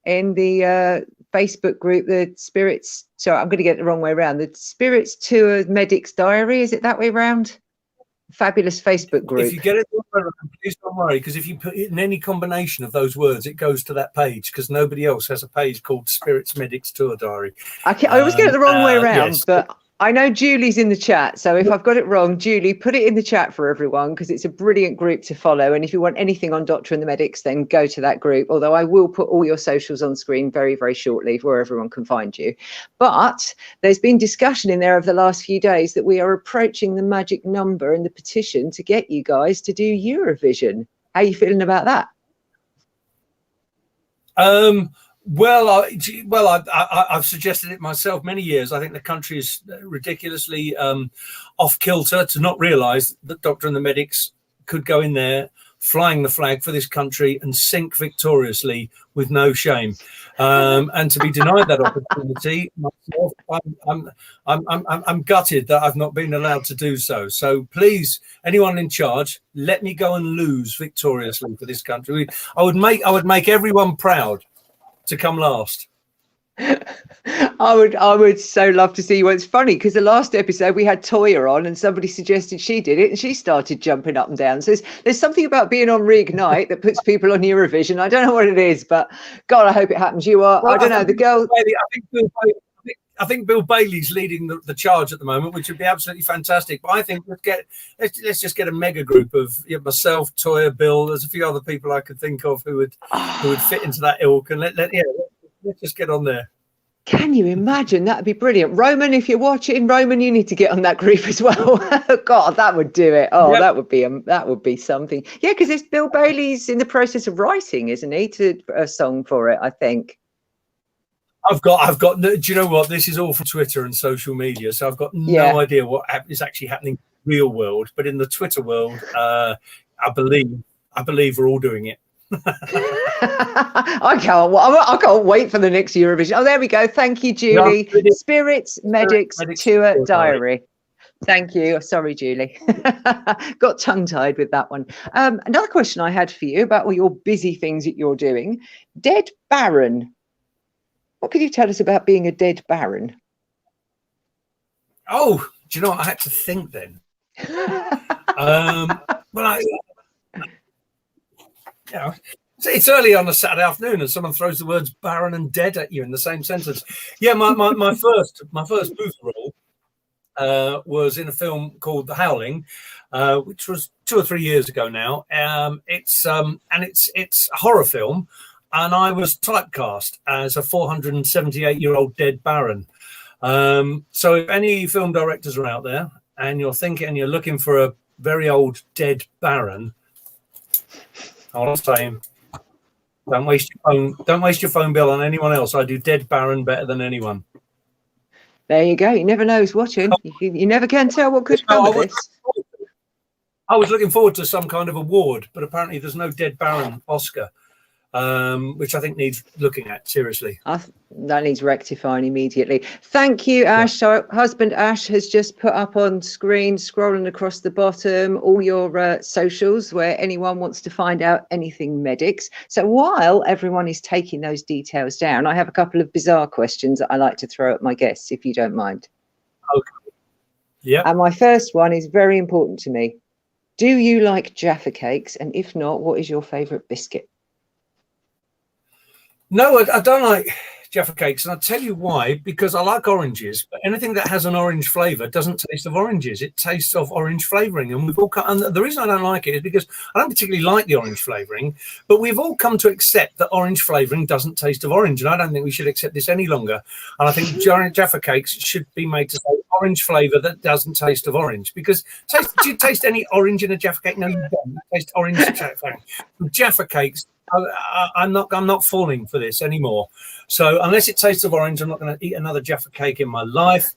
in the Facebook group, the Spirits, sorry, I'm going to get it the wrong way around, the Spirits Tour Medics Diary, is it that way around? Fabulous Facebook group. If you get it wrong, please don't worry, because if you put it in any combination of those words, it goes to that page, because nobody else has a page called Spirits Medics Tour Diary. I always get it the wrong way around, yes. But I know Julie's in the chat, so if I've got it wrong, Julie, put it in the chat for everyone, because it's a brilliant group to follow. And if you want anything on Doctor and the Medics, then go to that group, although I will put all your socials on screen very, very shortly where everyone can find you. But there's been discussion in there over the last few days that we are approaching the magic number in the petition to get you guys to do Eurovision. How are you feeling about that? Well, I've suggested it myself many years. I think the country is ridiculously off kilter to not realise that Doctor and the Medics could go in there flying the flag for this country and sink victoriously with no shame. And to be denied that opportunity, myself, I'm gutted that I've not been allowed to do so. So please, anyone in charge, let me go and lose victoriously for this country. I would make everyone proud to come last. I would so love to see you. It's funny because the last episode we had Toya on and somebody suggested she did it and she started jumping up and down. So there's something about being on Reignite that puts people on Eurovision. I don't know what it is, but God, I hope it happens. You are, well, I don't know, the girl. I think Bill Bailey's leading the charge at the moment, which would be absolutely fantastic. But I think let's just get a mega group of myself, Toya, Bill. There's a few other people I could think of who would fit into that ilk, and let's just get on there. Can you imagine? That'd be brilliant. Roman, if you're watching, Roman, you need to get on that group as well. God, that would do it. Oh, yep. that would be something. Yeah, because it's Bill Bailey's in the process of writing, isn't he, to a song for it? I think. I've got. Do you know what? This is all for Twitter and social media, so I've got no idea what is actually happening in the real world. But in the Twitter world, I believe we're all doing it. I can't wait for the next Eurovision. Oh, there we go. Thank you, Julie. Spirits Medics Tour Diary. Thank you. Sorry, Julie. Got tongue-tied with that one. Another question I had for you about all your busy things that you're doing. Dead Baron. What could you tell us about being a dead Baron? Oh, do you know what? I had to think then. It's early on a Saturday afternoon and someone throws the words Baron and dead at you in the same sentence. Yeah, my first booth role was in a film called The Howling, which was 2 or 3 years ago now. It's a horror film. And I was typecast as a 478-year-old dead Baron. So if any film directors are out there and you're looking for a very old dead Baron, I'm saying, don't waste your phone bill on anyone else. I do dead Baron better than anyone. There you go. You never know who's watching. You never can tell what could come of this. I was looking forward to some kind of award, but apparently there's no dead Baron Oscar. Which I think needs looking at seriously. That needs rectifying immediately. Thank you, Ash. So husband Ash has just put up on screen, scrolling across the bottom, all your socials where anyone wants to find out anything medics. So while everyone is taking those details down, I have a couple of bizarre questions that I like to throw at my guests, if you don't mind. Okay. Yeah. And my first one is very important to me. Do you like Jaffa Cakes? And if not, what is your favourite biscuit? No, I don't like Jaffa Cakes, and I'll tell you why. Because I like oranges, but anything that has an orange flavour doesn't taste of oranges. It tastes of orange flavouring, and we've all come. And the reason I don't like it is because I don't particularly like the orange flavouring, but we've all come to accept that orange flavouring doesn't taste of orange, and I don't think we should accept this any longer. And I think Jaffa Cakes should be made to say orange flavour that doesn't taste of orange. Because do you taste any orange in a Jaffa Cake? No, you don't. You taste orange Jaffa Cakes. I'm not falling for this anymore. So unless it tastes of orange, I'm not going to eat another Jaffa Cake in my life.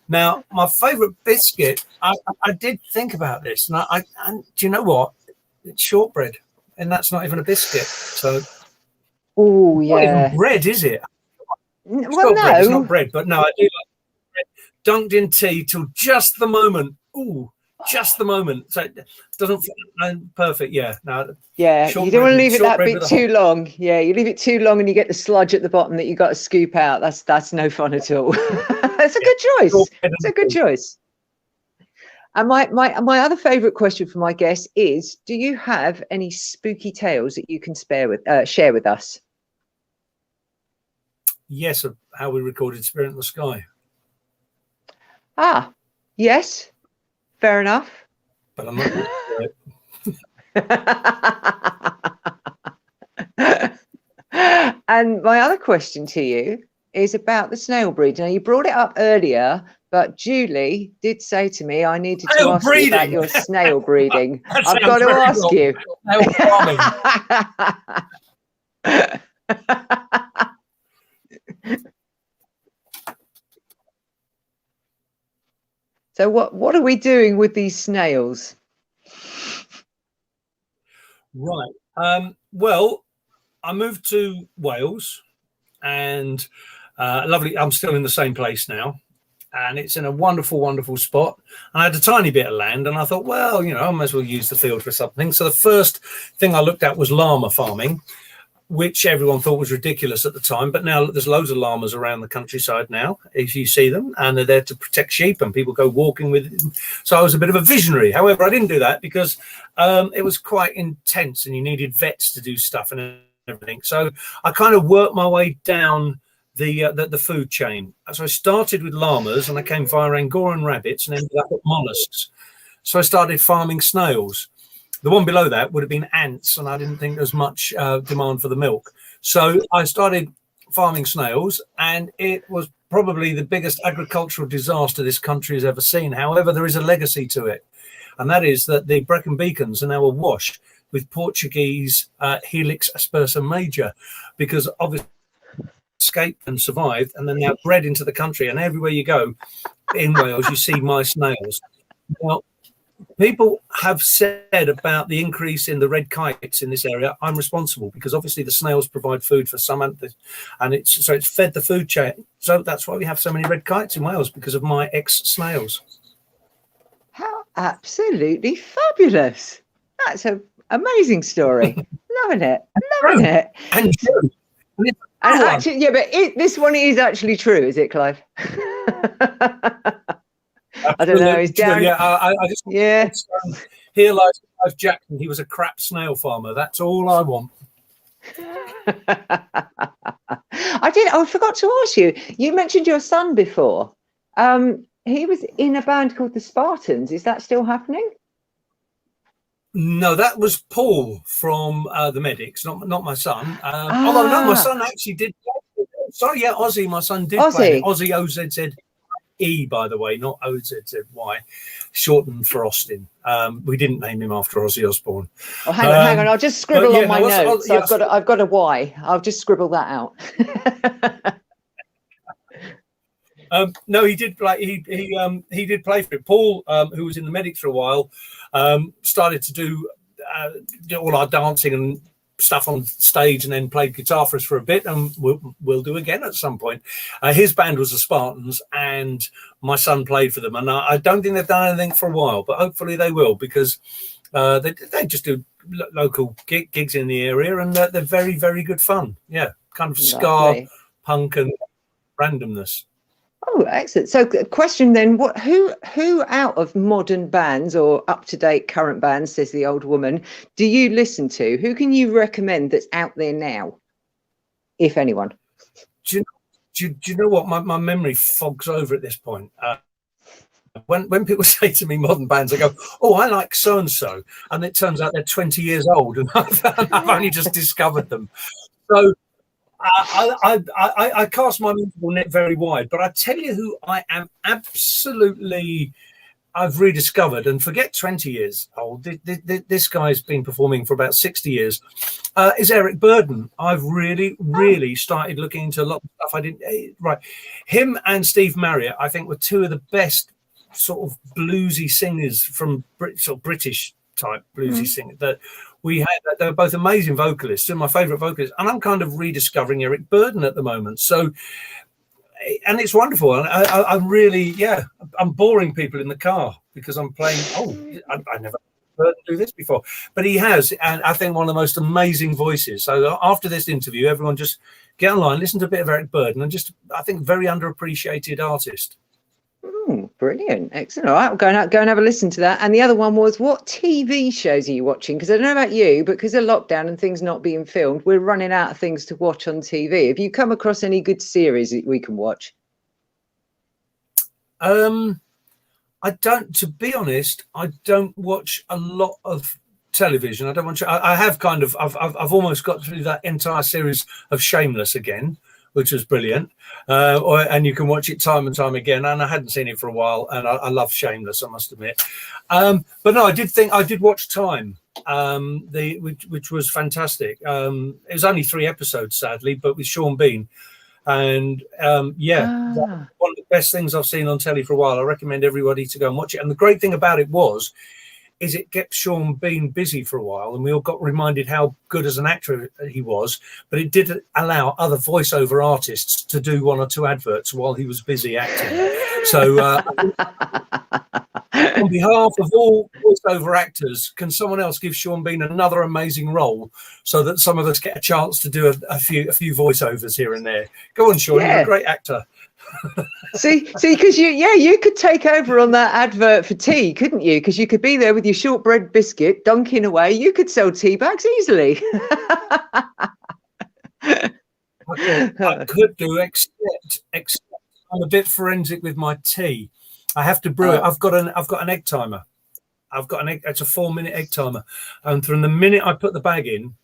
Now, my favourite biscuit, I did think about this, and do you know what? It's shortbread, and that's not even a biscuit. So, oh yeah, not even bread, is it? Well, no, it's not bread, but no, I do like bread dunked in tea till just the moment. Ooh. Just the moment, so it doesn't perfect. Yeah, no. Yeah, you don't want to leave it that bit too long. Yeah, you leave it too long, and you get the sludge at the bottom that you got to scoop out. That's no fun at all. It's a good choice. It's a good choice. And my other favourite question for my guests is: do you have any spooky tales that you can share with us? Yes, of how we recorded "Spirit in the Sky." Ah, yes. Fair enough. But I'm not going to do it. And my other question to you is about the snail breed. Now, you brought it up earlier, but Julie did say to me I needed to ask you about your snail breeding. I've got to ask you. So what are we doing with these snails? Right. Well, I moved to Wales, and lovely. I'm still in the same place now, and it's in a wonderful, wonderful spot. I had a tiny bit of land, and I thought, well, I might as well use the field for something. So the first thing I looked at was llama farming, which everyone thought was ridiculous at the time. But now there's loads of llamas around the countryside now, if you see them, and they're there to protect sheep, and people go walking with them. So I was a bit of a visionary. However, I didn't do that because it was quite intense, and you needed vets to do stuff and everything. So I kind of worked my way down the food chain. So I started with llamas, and I came via Angora rabbits, and ended up at mollusks. So I started farming snails. The one below that would have been ants, and I didn't think there was much demand for the milk. So I started farming snails, and it was probably the biggest agricultural disaster this country has ever seen. However, there is a legacy to it, and that is that the Brecon beacons are now awash with Portuguese Helix aspersum major, because obviously escaped and survived, and then they're bred into the country, and everywhere you go in Wales, you see my snails. Now, people have said about the increase in the red kites in this area. I'm responsible because obviously the snails provide food for some, and it's fed the food chain. So that's why we have so many red kites in Wales, because of my ex-snails. How absolutely fabulous! That's an amazing story. Loving it. Loving it. And true. And actually, yeah, but this one is actually true, is it, Clive? I don't know. He's down. Yeah, I just here lies Clive Jackson. He was a crap snail farmer. That's all I want. I forgot to ask you. You mentioned your son before. He was in a band called the Spartans. Is that still happening? No, that was Paul from the Medics, not my son. Although no, my son actually did. Sorry, yeah, Ozzy. My son did play. Ozzy OZZE, by the way, not OZZY, shortened for Austin. We didn't name him after Ozzy Osbourne. Oh, hang on. I'll just scribble on my notes. I've got a Y. I'll just scribble that out. No, he did play. He did play for it. Paul, who was in the Medics for a while, started to do all our dancing and stuff on stage, and then played guitar for us for a bit, and we'll do again at some point. His band was the Spartans, and my son played for them, and I don't think they've done anything for a while, but hopefully they will, because they just do local gigs in the area, and they're very, very good fun. Yeah, kind of ska, punk, and randomness. Oh, excellent. So question then, who out of modern bands or up-to-date current bands, says the old woman, do you listen to? Who can you recommend that's out there now, if anyone? Do do you know what? My memory fogs over at this point. When people say to me modern bands, I go, "Oh, I like so and so," and it turns out they're 20 years old, and I've only just discovered them. So I cast my mental net very wide. But I tell you who I am absolutely. I've rediscovered, and forget 20 years old. This guy's been performing for about 60 years. Is Eric Burden. I've really started looking into a lot of stuff I didn't. Right, him and Steve Marriott, I think, were two of the best sort of bluesy singers from sort of British type bluesy singers that we had. They were both amazing vocalists, and my favourite vocalists. And I'm kind of rediscovering Eric Burden at the moment. So. And it's wonderful. And I'm really, I'm boring people in the car because I'm playing. I never heard him do this before, but he has, and I think one of the most amazing voices. So after this interview, everyone just get online, listen to a bit of Eric Burden, and I think very underappreciated artist. Brilliant, excellent. All right, we'll go and have a listen to that. And the other one was, what TV shows are you watching? Because I don't know about you, but because of lockdown and things not being filmed, we're running out of things to watch on TV. Have you come across any good series that we can watch? I don't, to be honest, I don't watch a lot of television. I don't watch. I have kind of. I've almost got through that entire series of Shameless again, which was brilliant. And you can watch it time and time again. And I hadn't seen it for a while, and I love Shameless, I must admit. But no, I did watch Time, which was fantastic. It was only 3 episodes, sadly, but with Sean Bean. And one of the best things I've seen on telly for a while. I recommend everybody to go and watch it. And the great thing about it is it kept Sean Bean busy for a while, and we all got reminded how good as an actor he was, but it did allow other voiceover artists to do 1 or 2 adverts while he was busy acting. So on behalf of all voiceover actors, can someone else give Sean Bean another amazing role so that some of us get a chance to do a few voiceovers here and there? Go on, Sean, you're a great actor. see, because you could take over on that advert for tea, couldn't you? Because you could be there with your shortbread biscuit, dunking away. You could sell tea bags easily. I could do, except I'm a bit forensic with my tea. I have to brew it. I've got an egg timer. It's a 4-minute egg timer, and from the minute I put the bag in,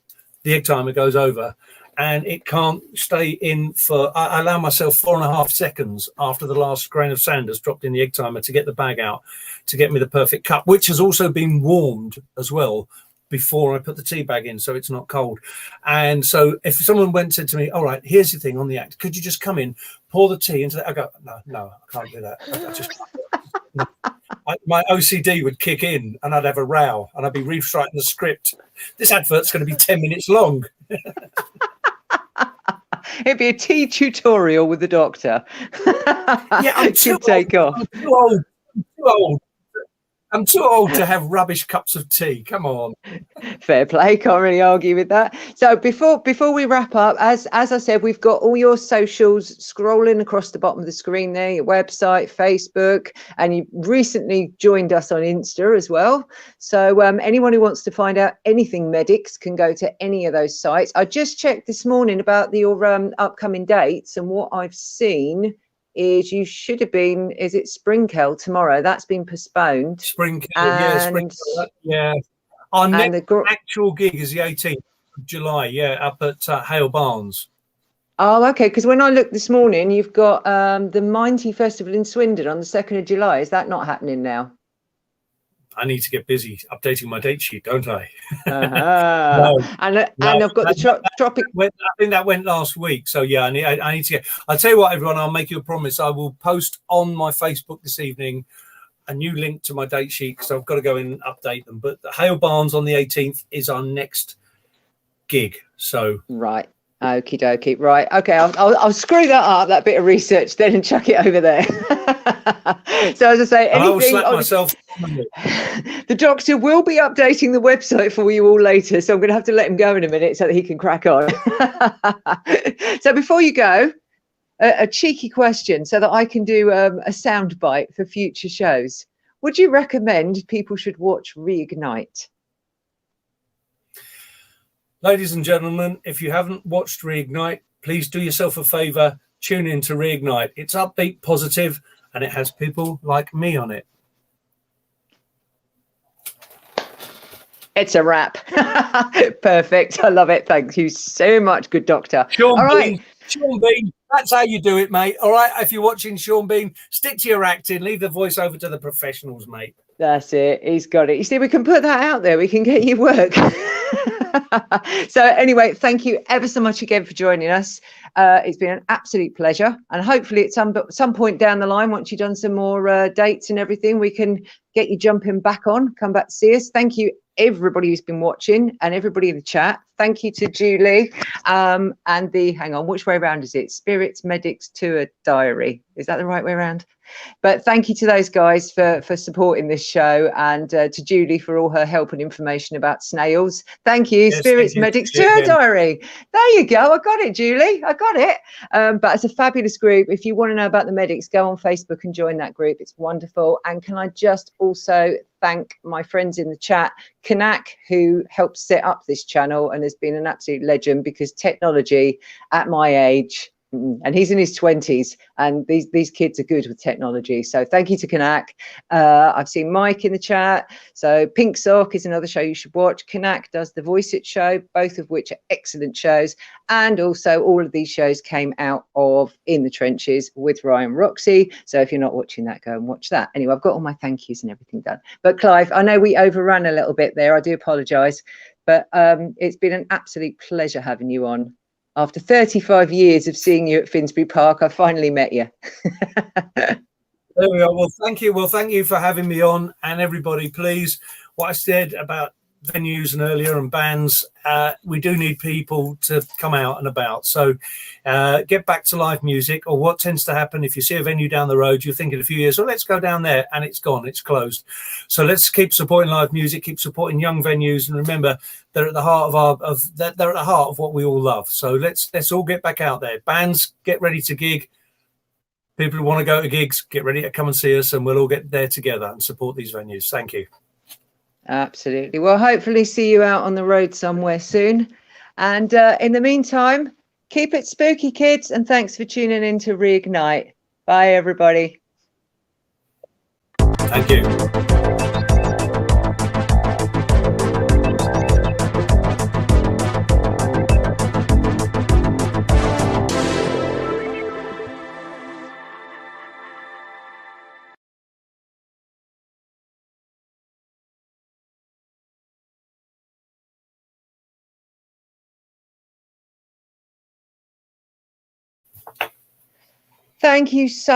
the egg timer goes over. And it can't stay in I allow myself 4.5 seconds after the last grain of sand has dropped in the egg timer to get the bag out, to get me the perfect cup, which has also been warmed as well before I put the tea bag in, so it's not cold. And so if someone said to me, all right, here's the thing on the act, could you just come in, pour the tea into that? I go, no, I can't do that. I just no. My OCD would kick in, and I'd have a row, and I'd be rewriting the script. This advert's going to be 10 minutes long. It'd be a tea tutorial with the doctor. I'm too old. I'm too old to have rubbish cups of tea. Come on. Fair play. Can't really argue with that. So before we wrap up, as I said, we've got all your socials scrolling across the bottom of the screen there, your website, Facebook, and you recently joined us on Insta as well. So anyone who wants to find out anything medics can go to any of those sites. I just checked this morning about your upcoming dates, and what I've seen is you should have been, is it Springhill tomorrow? That's been postponed. Springhill, yeah. Our next actual gig is the 18th of July, up at Hale Barnes. Oh, okay, because when I looked this morning, you've got the Minty Festival in Swindon on the 2nd of July. Is that not happening now? I need to get busy updating my date sheet, don't I? No. And I've got the Tropic. I think that went last week. So yeah, I need to get. I'll tell you what, everyone. I'll make you a promise. I will post on my Facebook this evening a new link to my date sheet because I've got to go in and update them. But Hale Barnes on the 18th is our next gig. So right. Okie dokie. Right. Okay. I'll screw that up, that bit of research, then, and chuck it over there. So as I say, I will slap myself. The doctor will be updating the website for you all later, so I'm going to have to let him go in a minute so that he can crack on. So before you go, a cheeky question so that I can do a sound bite for future shows. Would you recommend people should watch Reignite? Ladies and gentlemen, if you haven't watched Reignite, please do yourself a favour, tune in to Reignite. It's upbeat, positive, and it has people like me on it. It's a wrap. Perfect. I love it. Thank you so much, good doctor. Sean Bean, that's how you do it, mate. All right, if you're watching Sean Bean, stick to your acting, leave the voice over to the professionals, mate. That's it. He's got it. You see, we can put that out there. We can get you work. So anyway, thank you ever so much again for joining us. It's been an absolute pleasure. And hopefully at some point down the line, once you've done some more dates and everything, we can get you jumping back on, come back to see us. Thank you, everybody who's been watching and everybody in the chat. Thank you to Julie and hang on, which way around is it? Spirits Medics Tour Diary. Is that the right way around? But thank you to those guys for supporting this show, and to Julie for all her help and information about snails. Thank you. Yes, Spirits Medics Tour Diary. There you go. I got it, Julie. I got it. But it's a fabulous group. If you want to know about the medics, go on Facebook and join that group. It's wonderful. And can I just also thank my friends in the chat, Kanak, who helped set up this channel and has been an absolute legend, because technology at my age, and he's in his 20s, and these kids are good with technology. So thank you to Kanak. I've seen Mike in the chat. So Pink Sock is another show you should watch. Kanak does the Voice It show, both of which are excellent shows. And also all of these shows came out of In the Trenches with Ryan Roxy. So if you're not watching that, go and watch that. Anyway, I've got all my thank yous and everything done. But Clive, I know we overran a little bit there. I do apologise. But it's been an absolute pleasure having you on. After 35 years of seeing you at Finsbury Park, I finally met you. There we are. Well, thank you. Well, thank you for having me on. And everybody, please, what I said about venues and earlier and bands, we do need people to come out and about. So get back to live music. Or what tends to happen, if you see a venue down the road, you're thinking a few years, well, let's go down there, and it's gone, it's closed. So let's keep supporting live music, keep supporting young venues, and remember, they're at the heart they're at the heart of what we all love. So let's all get back out there. Bands, get ready to gig. People who want to go to gigs, get ready to come and see us, and we'll all get there together and support these venues. Thank you. Absolutely. Well, hopefully see you out on the road somewhere soon. And in the meantime, keep it spooky, kids. And thanks for tuning in to Reignite. Bye, everybody. Thank you. Thank you so